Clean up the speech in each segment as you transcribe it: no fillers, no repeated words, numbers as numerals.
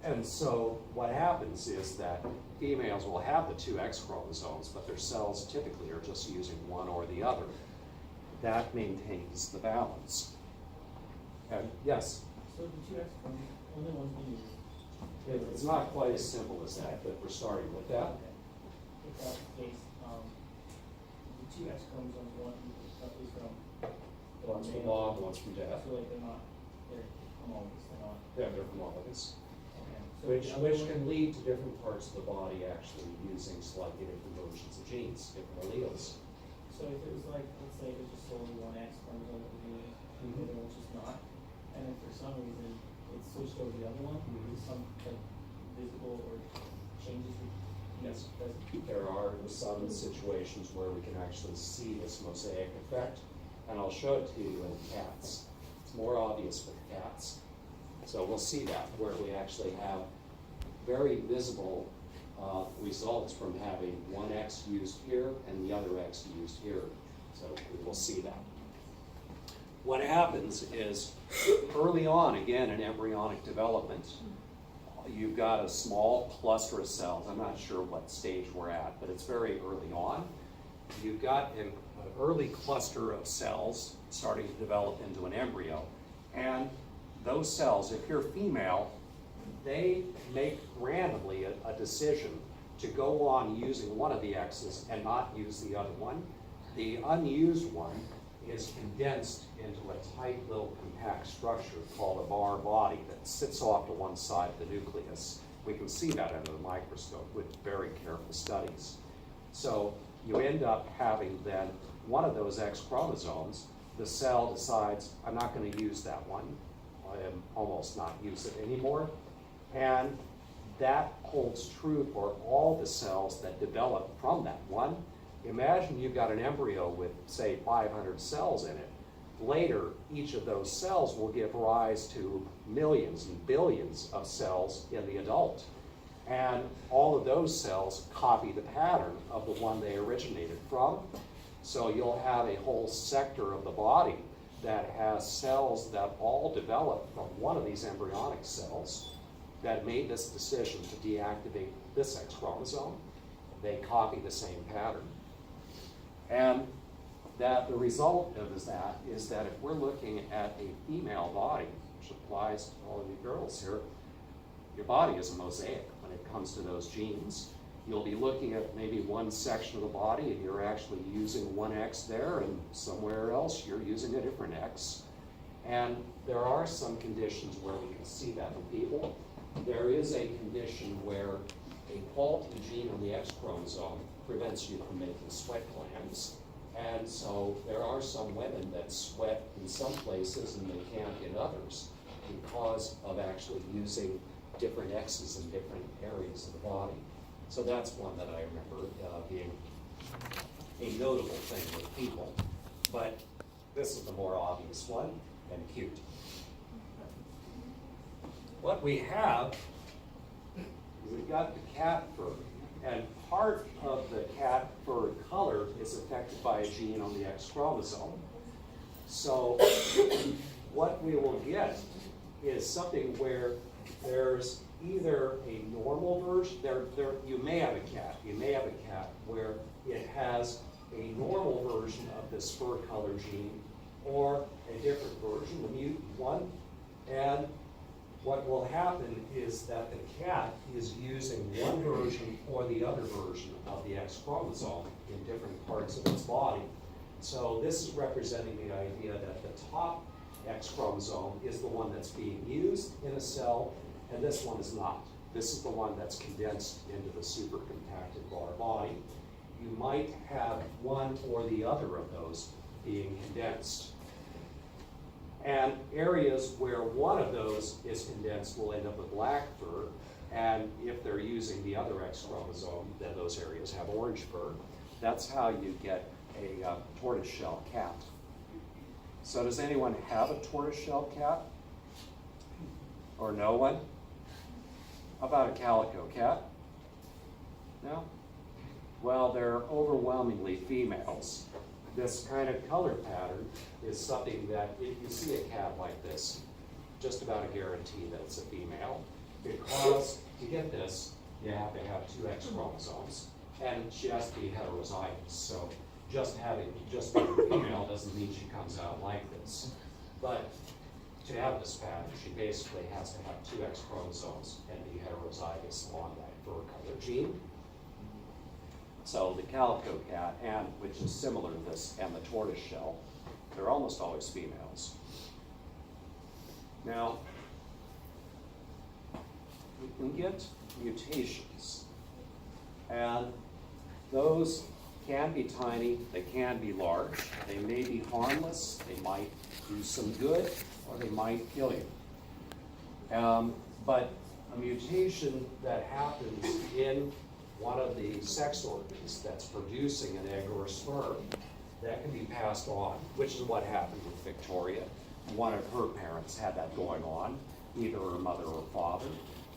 And so what happens is that females will have the two X chromosomes, but their cells typically are just using one or the other. That maintains the balance. And yes? So the two X chromosomes, only one's being used? It's not quite as simple as that, but we're starting with that. Okay. If that's the case, the two X chromosomes, one is from One's from mom, one's from dad. So like they're homologous, they're not. Yeah, they're homologous. Okay. So Which the other one- can lead to different parts of the body actually using slightly different versions of genes, different alleles. So if it was like, let's say it was just solely one X chromosome that was used, and the other one's just not, and then for some reason it switched over to the other one, is some like visible or changes? Yes. There are some situations where we can actually see this mosaic effect, and I'll show it to you in cats. It's more obvious with cats. So we'll see that, where we actually have very visible results from having one X used here and the other X used here. So we will see that. What happens is, early on, again, in embryonic development, you've got a small cluster of cells. I'm not sure what stage we're at, but it's very early on. You've got an early cluster of cells starting to develop into an embryo. And those cells, if you're female, they make randomly a decision to go on using one of the X's and not use the other one. The unused one is condensed into a tight little compact structure called a bar body that sits off to one side of the nucleus. We can see that under the microscope with very careful studies. So you end up having then one of those X chromosomes. The cell decides, I'm not going to use that one. I am almost not use it anymore. And that holds true for all the cells that develop from that one. Imagine you've got an embryo with, say, 500 cells in it. Later, each of those cells will give rise to millions and billions of cells in the adult. And all of those cells copy the pattern of the one they originated from. So you'll have a whole sector of the body that has cells that all develop from one of these embryonic cells that made this decision to deactivate this X chromosome. They copy the same pattern. And that the result of that is that if we're looking at a female body, which applies to all of you girls here, your body is a mosaic when it comes to those genes. You'll be looking at maybe one section of the body and you're actually using one X there, and somewhere else you're using a different X. And there are some conditions where we can see that in people. There is a condition where a faulty gene on the X chromosome prevents you from making sweat glands. And so there are some women that sweat in some places and they can't in others because of actually using different X's in different areas of the body. So that's one that I remember being a notable thing with people. But this is the more obvious one and cute. What we have is we've got the cat fur. And part of the cat fur color is affected by a gene on the X chromosome. So what we will get is something where there's either a normal version, you may have a cat where it has a normal version of this fur color gene or a different version, the mutant one. And what will happen is that the cat is using one version or the other version of the X chromosome in different parts of its body. So this is representing the idea that the top X chromosome is the one that's being used in a cell, and this one is not. This is the one that's condensed into the supercompacted bar body. You might have one or the other of those being condensed. And areas where one of those is condensed will end up with black fur, and if they're using the other X chromosome, then those areas have orange fur. That's how you get a tortoiseshell cat. So does anyone have a tortoiseshell cat? Or no one? How about a calico cat? No? Well, they're overwhelmingly females. This kind of color pattern is something that if you see a cat like this, just about a guarantee that it's a female. because to get this, you have to have 2 X chromosomes, and she has to be heterozygous. So just being female doesn't mean she comes out like this. But to have this pattern, she basically has to have 2 X chromosomes and be heterozygous along that fur color gene. So the calico cat, and which is similar to this, and the tortoise shell, they're almost always females. Now, you can get mutations, and those can be tiny, they can be large, they may be harmless, they might do some good, or they might kill you. But a mutation that happens in one of the sex organs that's producing an egg or a sperm, that can be passed on, which is what happened with Victoria. One of her parents had that going on, either her mother or father.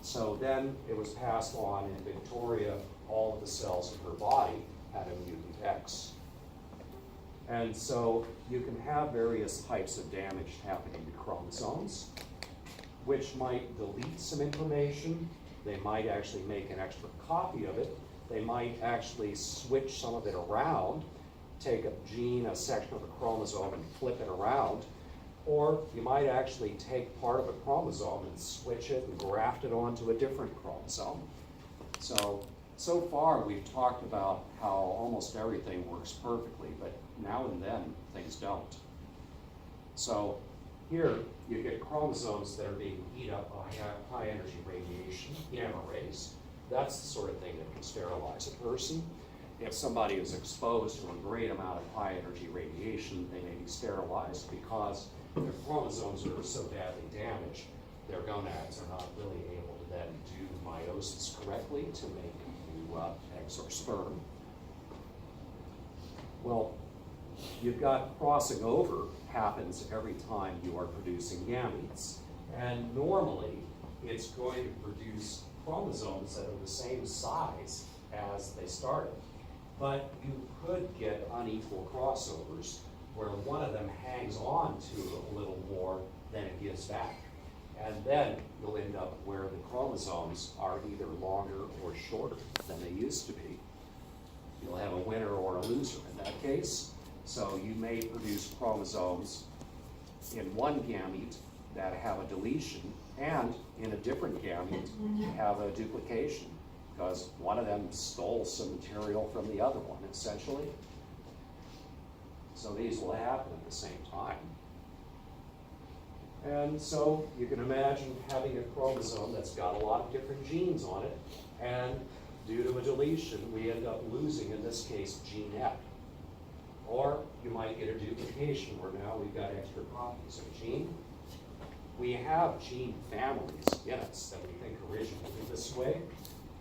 So then it was passed on in Victoria, all of the cells in her body had a mutant X. And so you can have various types of damage happening to chromosomes, which might delete some information. They might actually make an extra copy of it. They might actually switch some of it around, take a gene, a section of a chromosome, and flip it around. Or you might actually take part of a chromosome and switch it and graft it onto a different chromosome. So far we've talked about how almost everything works perfectly, but now and then things don't. So here you get chromosomes that are being heated up by high energy radiation, gamma rays. That's the sort of thing that can sterilize a person. If somebody is exposed to a great amount of high energy radiation, they may be sterilized because their chromosomes are so badly damaged, their gonads are not really able to then do meiosis correctly to make new eggs or sperm. Well, you've got crossing over happens every time you are producing gametes. And normally, it's going to produce chromosomes that are the same size as they started. But you could get unequal crossovers where one of them hangs on to a little more than it gives back. And then you'll end up where the chromosomes are either longer or shorter than they used to be. You'll have a winner or a loser in that case. So you may produce chromosomes in one gamete that have a deletion, and in a different gamete have a duplication, because one of them stole some material from the other one, essentially. So these will happen at the same time. And so you can imagine having a chromosome that's got a lot of different genes on it, and due to a deletion, we end up losing, in this case, gene F. Or you might get a duplication where now we've got extra copies of a gene. We have gene families in us that we think originated this way.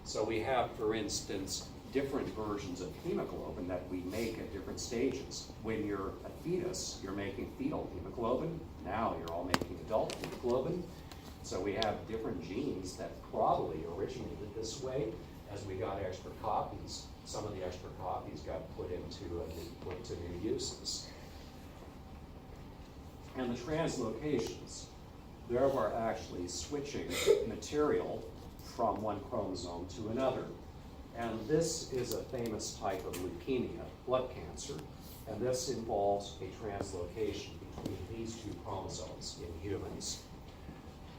So we have, for instance, different versions of hemoglobin that we make at different stages. When you're a fetus, you're making fetal hemoglobin. Now you're all making adult hemoglobin. So we have different genes that probably originated this way. As we got extra copies, some of the extra copies got put to new uses. And the translocations, there we're actually switching material from one chromosome to another. And this is a famous type of leukemia, blood cancer, and this involves a translocation between these 2 chromosomes in humans.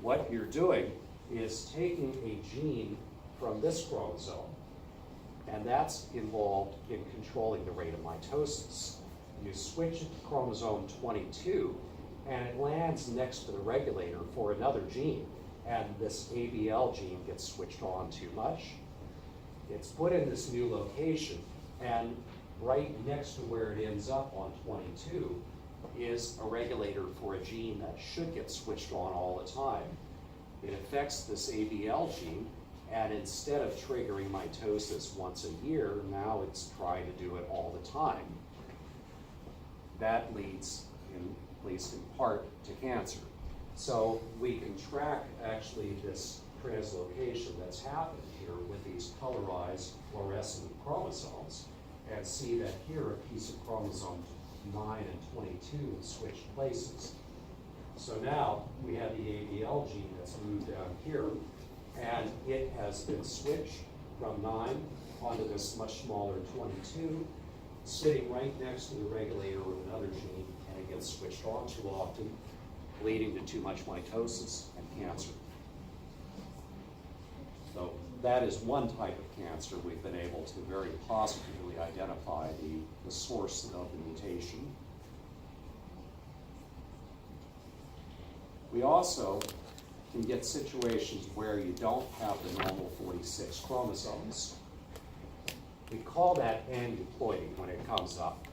What you're doing is taking a gene from this chromosome, and that's involved in controlling the rate of mitosis. You switch it to chromosome 22, and it lands next to the regulator for another gene, and this ABL gene gets switched on too much. It's put in this new location, and right next to where it ends up on 22 is a regulator for a gene that should get switched on all the time. It affects this ABL gene, and instead of triggering mitosis once a year, now it's trying to do it all the time. That leads, at least in part, to cancer. So we can track actually this translocation that's happened here with these colorized fluorescent chromosomes, and see that here a piece of chromosome 9 and 22 switched places. So now we have the ABL gene that's moved down here, and it has been switched from 9 onto this much smaller 22, sitting right next to the regulator of another gene, and it gets switched on too often, leading to too much mitosis and cancer. So that is one type of cancer we've been able to very positively identify the source of the mutation. We also can get situations where you don't have the normal 46 chromosomes. We call that aneuploidy when it comes up.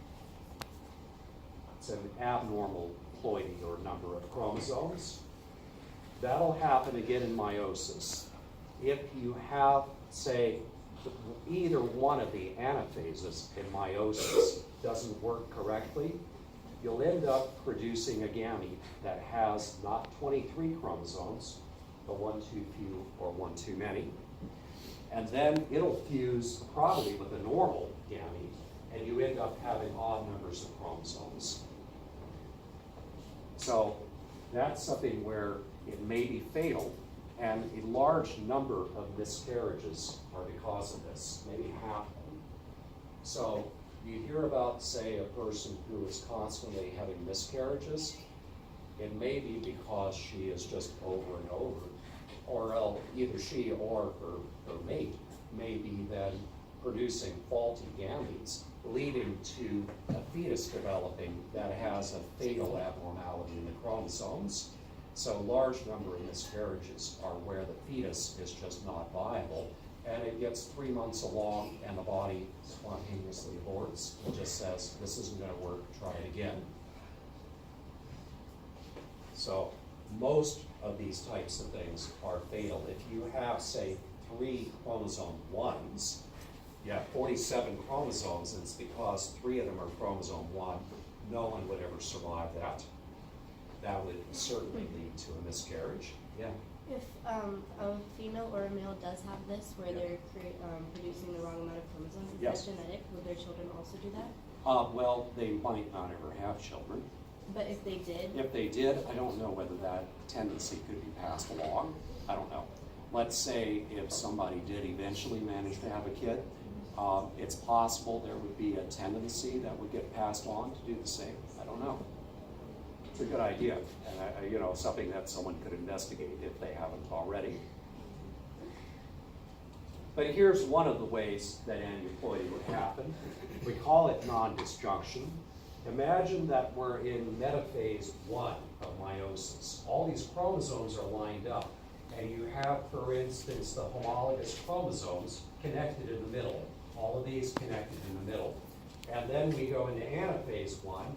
It's an abnormal ploidy, or number of chromosomes. That'll happen again in meiosis. If you have, say, either one of the anaphases in meiosis doesn't work correctly, you'll end up producing a gamete that has not 23 chromosomes, but one too few or one too many. And then it'll fuse probably with a normal gamete, and you end up having odd numbers of chromosomes. So that's something where it may be fatal, and a large number of miscarriages are because of this, maybe half of them. So you hear about, say, a person who is constantly having miscarriages. It may be because she is just over and over, or either she or her mate may be then producing faulty gametes, leading to a fetus developing that has a fatal abnormality in the chromosomes. So a large number of miscarriages are where the fetus is just not viable, and it gets 3 months along and the body spontaneously aborts. It just says, this isn't going to work, try it again. So most of these types of things are fatal. If you have, say, 3 chromosome 1s, you have 47 chromosomes, and it's because 3 of them are chromosome 1, no one would ever survive that. That would certainly lead to a miscarriage. Yeah. If a female or a male does have this, where they're producing the wrong amount of chromosomes, is Yes. that genetic? Would their children also do that? Well, they might not ever have children. But if they did? If they did, I don't know whether that tendency could be passed along. I don't know. Let's say if somebody did eventually manage to have a kid, it's possible there would be a tendency that would get passed on to do the same. I don't know. It's a good idea, and something that someone could investigate if they haven't already. But here's one of the ways that aneuploidy would happen. We call it non-disjunction. Imagine that we're in metaphase 1 of meiosis. All these chromosomes are lined up, and you have, for instance, the homologous chromosomes connected in the middle. All of these connected in the middle. And then we go into anaphase 1.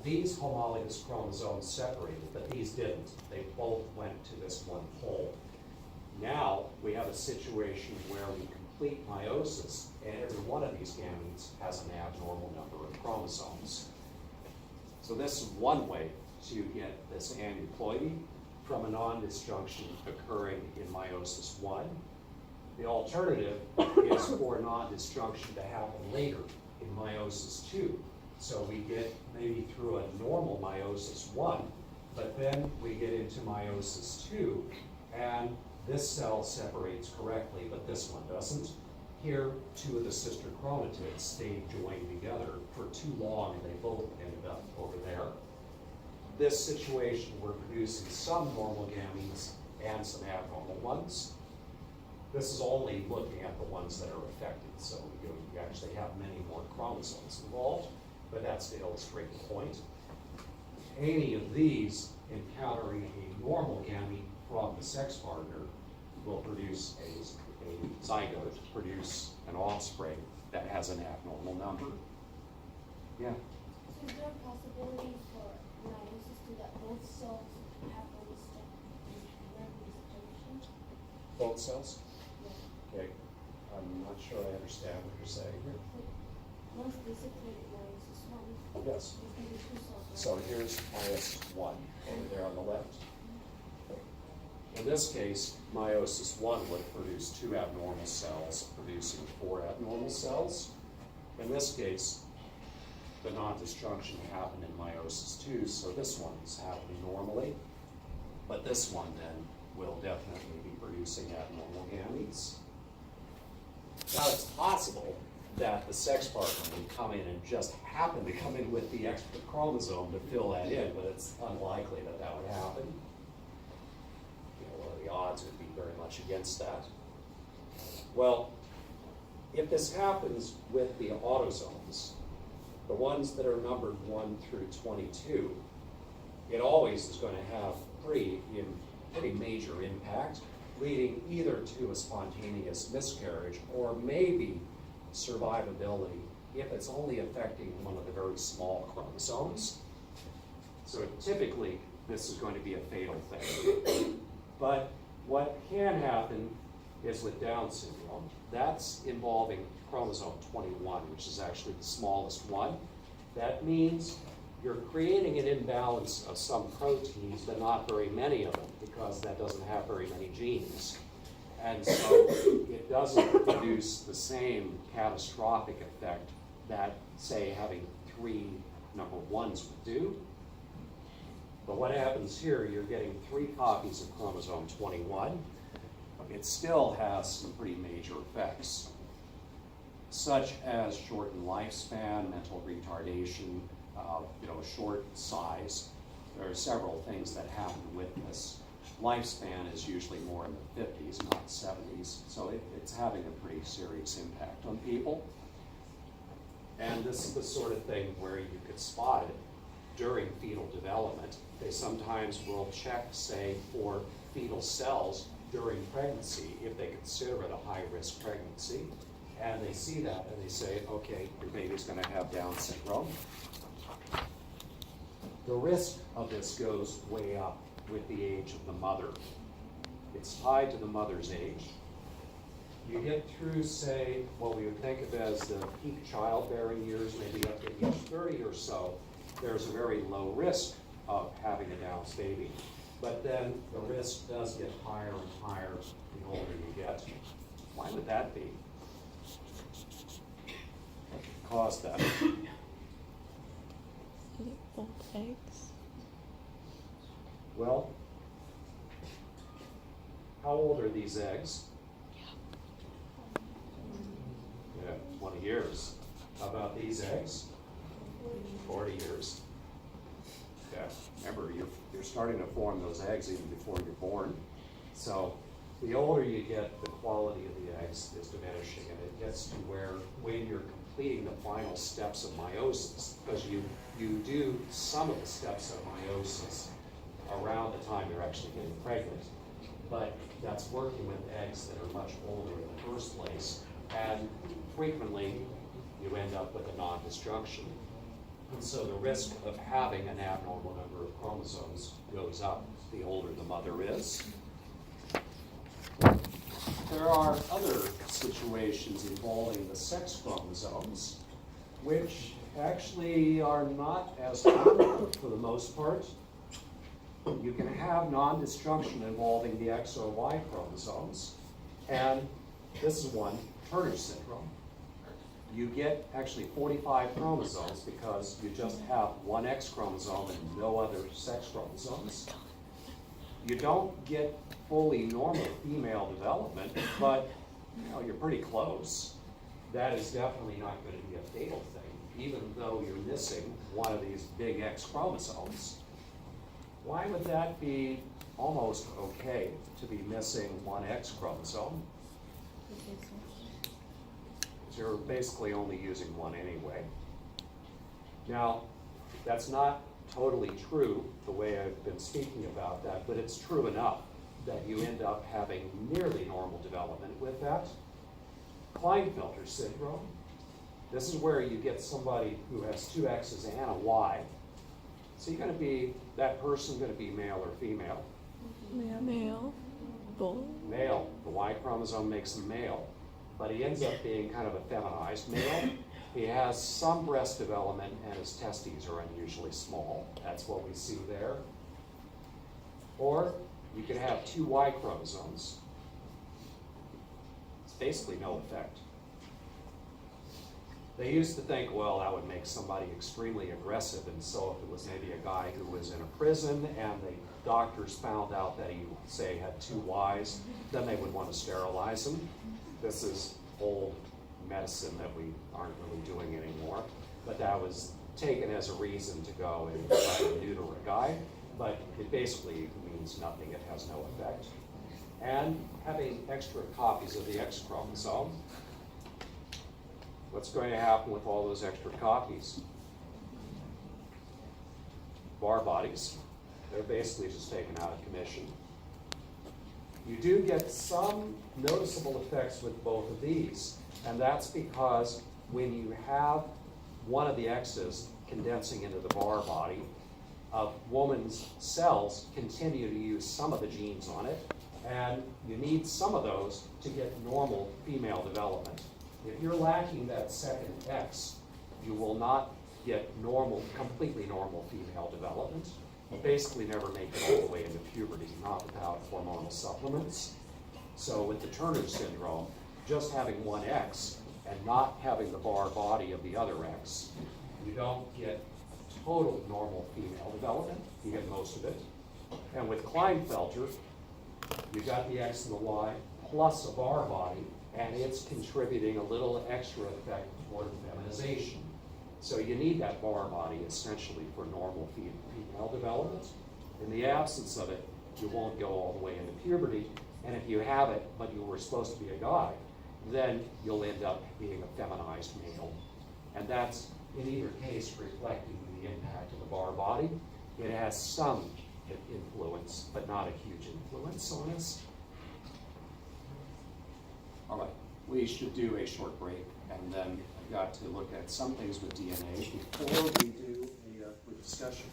These homologous chromosomes separated, but these didn't. They both went to this one pole. Now we have a situation where we complete meiosis, and every one of these gametes has an abnormal number of chromosomes. So this is one way to get this aneuploidy from a non-disjunction occurring in meiosis 1. The alternative is for non-disjunction to happen later in meiosis 2. So we get maybe through a normal meiosis 1, but then we get into meiosis 2, and this cell separates correctly, but this one doesn't. Here, 2 of the sister chromatids stayed joined together for too long, and they both ended up over there. This situation, we're producing some normal gametes and some abnormal ones. This is only looking at the ones that are affected, so you actually have many more chromosomes involved, but that's to illustrate the point. Any of these encountering a normal gamete from the sex partner will produce a zygote, produce an offspring that has an abnormal number. Yeah? So is there a possibility for meiosis to that both cells have this disjunction? Both cells? Yeah. Okay. I'm not sure I understand what you're saying here. Once they separate meiosis 1, Yes. there can be 2 cells. Right? So here's meiosis 1 over there on the left. In this case, meiosis 1 would produce 2 abnormal cells, producing 4 abnormal cells. In this case, the non-disjunction happened in meiosis 2, so this one is happening normally. But this one then will definitely be producing abnormal gametes. Now, it's possible that the sex partner would come in and just happen to come in with the extra chromosome to fill that in, but it's unlikely that that would happen. The odds would be very much against that. Well, if this happens with the autosomes, the ones that are numbered 1 through 22, it always is going to have pretty major impact, leading either to a spontaneous miscarriage or maybe survivability if it's only affecting one of the very small chromosomes. So typically, this is going to be a fatal thing. But what can happen is with Down syndrome, that's involving chromosome 21, which is actually the smallest one. That means you're creating an imbalance of some proteins, but not very many of them, because that doesn't have very many genes. And so it doesn't produce the same catastrophic effect that, say, having 3 number 1s would do. But what happens here, you're getting 3 copies of chromosome 21. It still has some pretty major effects, such as shortened lifespan, mental retardation, short size. There are several things that happen with this. Lifespan is usually more in the 50s, not 70s, so it's having a pretty serious impact on people. And this is the sort of thing where you could spot it during fetal development. They sometimes will check, say, for fetal cells during pregnancy if they consider it a high-risk pregnancy. And they see that and they say, okay, your baby's going to have Down syndrome. The risk of this goes way up with the age of the mother. It's tied to the mother's age. You get through, say, what we would think of as the peak childbearing years, maybe up to age 30 or so, there's a very low risk of having a Down's baby. But then the risk does get higher and higher the older you get. Why would that be? What caused that? Old eggs. Well, how old are these eggs? Yeah, 20 years. How about these eggs? 40 years. Yeah, remember, you're starting to form those eggs even before you're born. So the older you get, the quality of the eggs is diminishing, and it gets to where when you're completing the final steps of meiosis, because you do some of the steps of meiosis around the time you're actually getting pregnant, but that's working with eggs that are much older in the first place, and frequently you end up with a non-disjunction. And so the risk of having an abnormal number of chromosomes goes up the older the mother is. There are other situations involving the sex chromosomes, which actually are not as common for the most part. You can have non-disjunction involving the X or Y chromosomes, and this is one, Turner syndrome. You get actually 45 chromosomes because you just have one X chromosome and no other sex chromosomes. You don't get fully normal female development, but you're pretty close. That is definitely not going to be a fatal thing, even though you're missing one of these big X chromosomes. Why would that be almost okay to be missing one X chromosome? You're basically only using one anyway. Now, that's not totally true the way I've been speaking about that, but it's true enough that you end up having nearly normal development with that. Klinefelter syndrome. This is where you get somebody who has 2 X's and a Y. So you're going to be, that person going to be male or female? Male. Both. Male. The Y chromosome makes him male. But he ends up being kind of a feminized male. He has some breast development and his testes are unusually small. That's what we see there. Or you can have 2 Y chromosomes. It's basically no effect. They used to think, well, that would make somebody extremely aggressive, and so if it was maybe a guy who was in a prison and the doctors found out that he, say, had 2 Ys, then they would want to sterilize him. This is old medicine that we aren't really doing anymore, but that was taken as a reason to go and try to neuter a guy, but it basically means nothing. It has no effect. And having extra copies of the X chromosome, what's going to happen with all those extra copies? Bar bodies, they're basically just taken out of commission. You do get some noticeable effects with both of these, and that's because when you have one of the X's condensing into the bar body, a woman's cells continue to use some of the genes on it, and you need some of those to get normal female development. If you're lacking that second X, you will not get normal, completely normal female development. You basically never make it all the way into puberty, not without hormonal supplements. So with the Turner syndrome, just having one X and not having the bar body of the other X, you don't get total normal female development. You get most of it. And with Klinefelter, you got the X and the Y plus a bar body, and it's contributing a little extra effect toward feminization. So you need that bar body essentially for normal female development. In the absence of it, you won't go all the way into puberty, and if you have it, but you were supposed to be a guy, then you'll end up being a feminized male. And that's, in either case, reflecting the impact of the bar body. It has some influence, but not a huge influence on us. All right, we should do a short break, and then I've got to look at some things with DNA before we do a discussion.